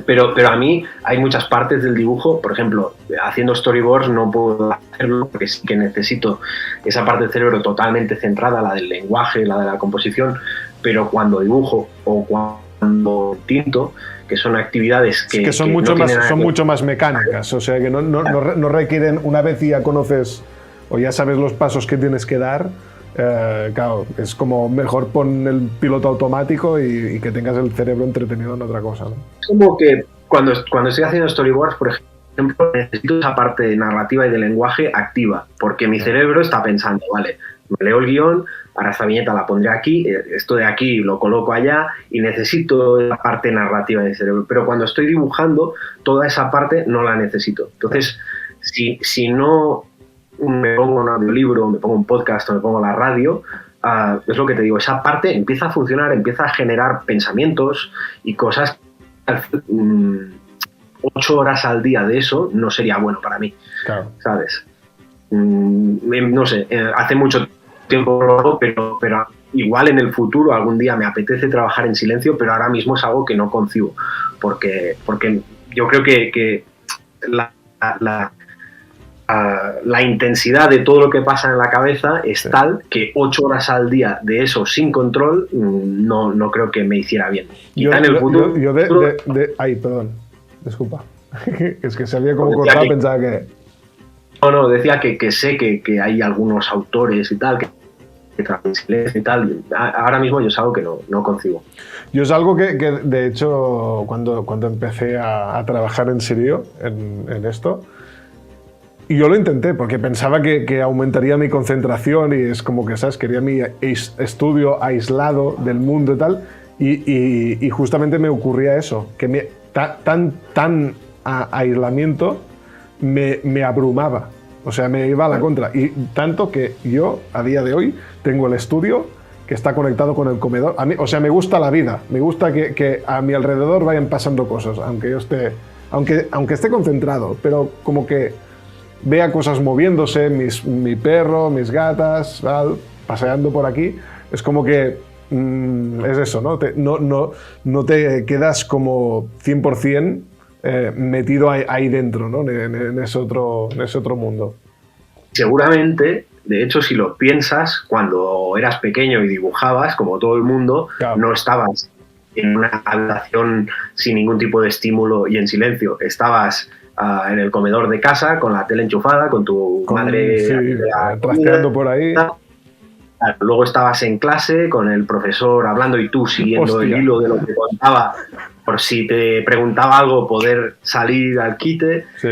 Pero a mí hay muchas partes del dibujo, por ejemplo, haciendo storyboards no puedo hacerlo porque sí que necesito esa parte del cerebro totalmente centrada, la del lenguaje, la de la composición, pero cuando dibujo o cuando tinto, que son actividades que son mucho más mecánicas, o sea que no requieren, una vez ya conoces o ya sabes los pasos que tienes que dar, claro, es como mejor pon el piloto automático y que tengas el cerebro entretenido en otra cosa, ¿no? Es como que cuando estoy haciendo storyboards, por ejemplo, necesito esa parte narrativa y de lenguaje activa, porque mi cerebro está pensando, vale, me leo el guión, ahora esta viñeta la pondré aquí, esto de aquí lo coloco allá y necesito la parte narrativa del cerebro. Pero cuando estoy dibujando, toda esa parte no la necesito. Entonces, si no me pongo un audiolibro, me pongo un podcast o me pongo la radio, es lo que te digo, esa parte empieza a funcionar, empieza a generar pensamientos y cosas. 8 horas al día de eso no sería bueno para mí, claro. ¿Sabes? No sé, hace mucho tiempo lo hago, pero igual en el futuro algún día me apetece trabajar en silencio, pero ahora mismo es algo que no concibo, porque yo creo que la intensidad de todo lo que pasa en la cabeza es tal que 8 horas al día de eso sin control no creo que me hiciera bien. Ay, perdón, disculpa. Es que se había como cortado, pensaba que... No, decía que sé que hay algunos autores y tal que trabajan en silencio y tal. Ahora mismo yo es algo que no concibo. Yo es algo que de hecho, cuando empecé a trabajar en serio en esto, y yo lo intenté porque pensaba que aumentaría mi concentración y es como que, ¿sabes? Quería mi estudio aislado del mundo y tal, y justamente me ocurría eso, que tan aislamiento me abrumaba, o sea, me iba a la contra, y tanto que yo a día de hoy tengo el estudio que está conectado con el comedor. A mí, o sea, me gusta la vida, me gusta que a mi alrededor vayan pasando cosas, aunque esté concentrado, pero como que vea cosas moviéndose, mi perro, mis gatas, paseando por aquí, es como que es eso, ¿no? No te quedas como 100% metido ahí dentro, ¿no? En ese otro mundo. Seguramente, de hecho, si lo piensas, cuando eras pequeño y dibujabas, como todo el mundo, claro, no estabas en una habitación sin ningún tipo de estímulo y en silencio, estabas en el comedor de casa, con la tele enchufada, con tu madre... Sí, trasteando por ahí. Luego estabas en clase con el profesor hablando y tú siguiendo el hilo de lo que contaba, por si te preguntaba algo, poder salir al quite. Sí.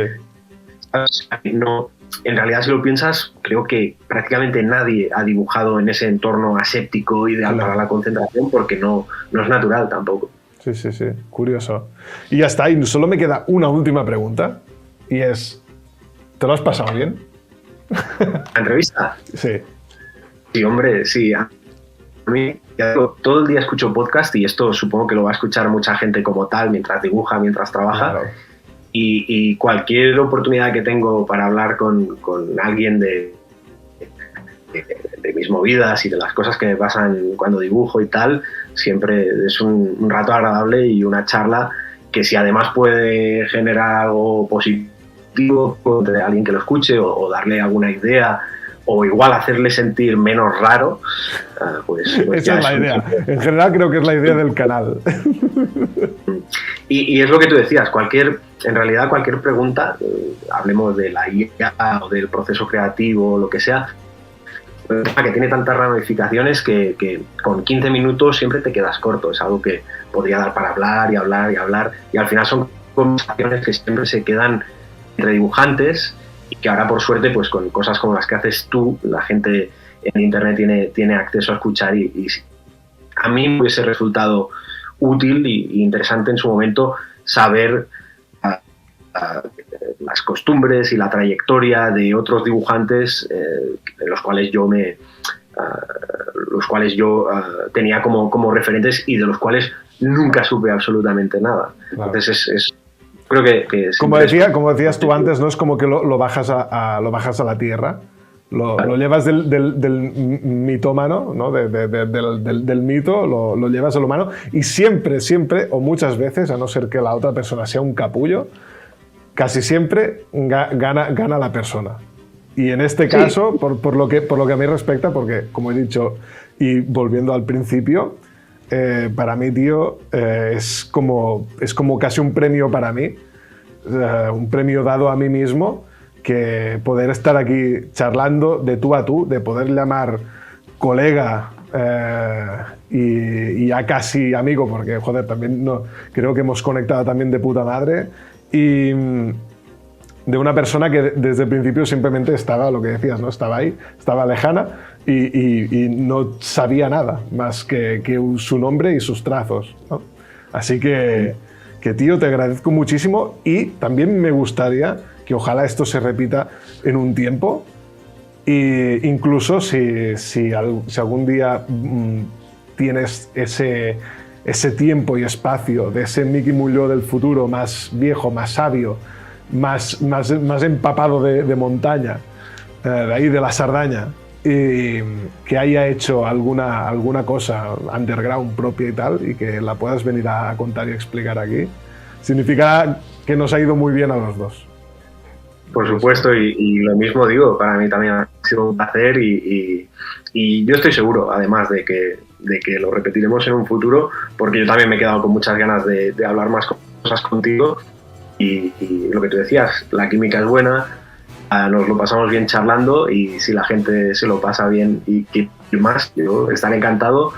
No, en realidad, si lo piensas, creo que prácticamente nadie ha dibujado en ese entorno aséptico ideal para la concentración, porque no es natural tampoco. Sí, curioso. Y ya está, y solo me queda una última pregunta, y es, ¿te lo has pasado bien? ¿La entrevista? Sí. Sí, hombre, sí. A mí, ya digo, todo el día escucho podcast, y esto supongo que lo va a escuchar mucha gente como tal, mientras dibuja, mientras trabaja. Claro. Y cualquier oportunidad que tengo para hablar con alguien de mis movidas y de las cosas que me pasan cuando dibujo y tal, siempre es un rato agradable y una charla que, si además puede generar algo positivo de alguien que lo escuche o darle alguna idea o igual hacerle sentir menos raro, pues esa es la idea. En general creo que es la idea del canal. Y es lo que tú decías, en realidad cualquier pregunta, hablemos de la IA o del proceso creativo o lo que sea, que tiene tantas ramificaciones que con 15 minutos siempre te quedas corto. Es algo que podría dar para hablar y hablar y hablar, y al final son conversaciones que siempre se quedan entre dibujantes y que ahora por suerte pues con cosas como las que haces tú la gente en internet tiene acceso a escuchar y a mí me hubiese resultado útil e interesante en su momento saber las costumbres y la trayectoria de otros dibujantes en los cuales yo tenía como referentes y de los cuales nunca supe absolutamente nada. Claro. Entonces creo que como decías tú antes, no es como que lo bajas a la tierra, lo llevas del mitómano, ¿no? del mito, lo llevas al humano y siempre, o muchas veces, a no ser que la otra persona sea un capullo, casi siempre gana la persona. Y en este caso, sí. por lo que a mí respecta, porque como he dicho, y volviendo al principio, para mí, tío, es como casi un premio para mí, un premio dado a mí mismo, que poder estar aquí charlando de tú a tú, de poder llamar colega y ya casi amigo, porque, joder, también creo que hemos conectado también de puta madre, y de una persona que desde el principio simplemente estaba, lo que decías, ¿no? Estaba ahí, estaba lejana y no sabía nada más que su nombre y sus trazos, ¿no? Así que, tío, te agradezco muchísimo y también me gustaría que ojalá esto se repita en un tiempo e incluso si algún día tienes ese tiempo y espacio de ese Miqui Molló del futuro más viejo, más sabio, más empapado de montaña, de ahí de la Sardaña, y que haya hecho alguna cosa underground propia y tal, y que la puedas venir a contar y explicar aquí, significa que nos ha ido muy bien a los dos. Por supuesto, y lo mismo digo, para mí también ha sido un placer y yo estoy seguro, además de que lo repetiremos en un futuro, porque yo también me he quedado con muchas ganas de hablar más cosas contigo y lo que tú decías, la química es buena, nos lo pasamos bien charlando y si la gente se lo pasa bien y más, yo estaré encantado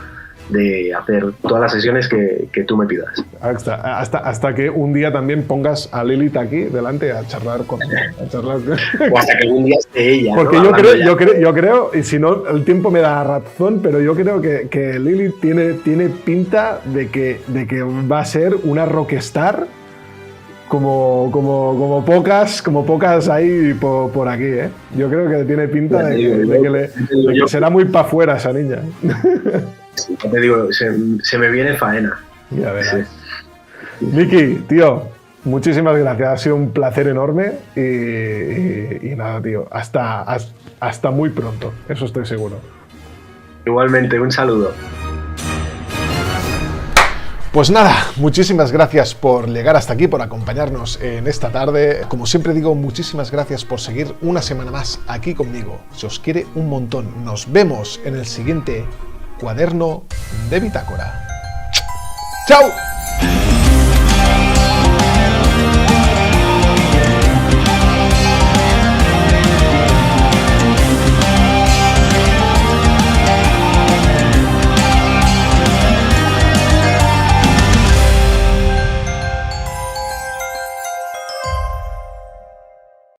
de hacer todas las sesiones que tú me pidas. Hasta que un día también pongas a Lilith aquí delante a charlar con ella. O hasta que un día esté ella. Porque ¿no? yo creo, y si no, el tiempo me da razón, pero yo creo que Lilith tiene pinta de que va a ser una rockstar como pocas hay por aquí, ¿eh? Yo creo que tiene pinta de que será muy pa' fuera esa niña. Sí, te digo, se me viene faena. Ya verás. Sí. Miki, tío, muchísimas gracias. Ha sido un placer enorme y nada, tío. Hasta muy pronto. Eso estoy seguro. Igualmente, un saludo. Pues nada, muchísimas gracias por llegar hasta aquí, por acompañarnos en esta tarde. Como siempre digo, muchísimas gracias por seguir una semana más aquí conmigo. Se os quiere un montón. Nos vemos en el siguiente Cuaderno de Bitácora. ¡Chao!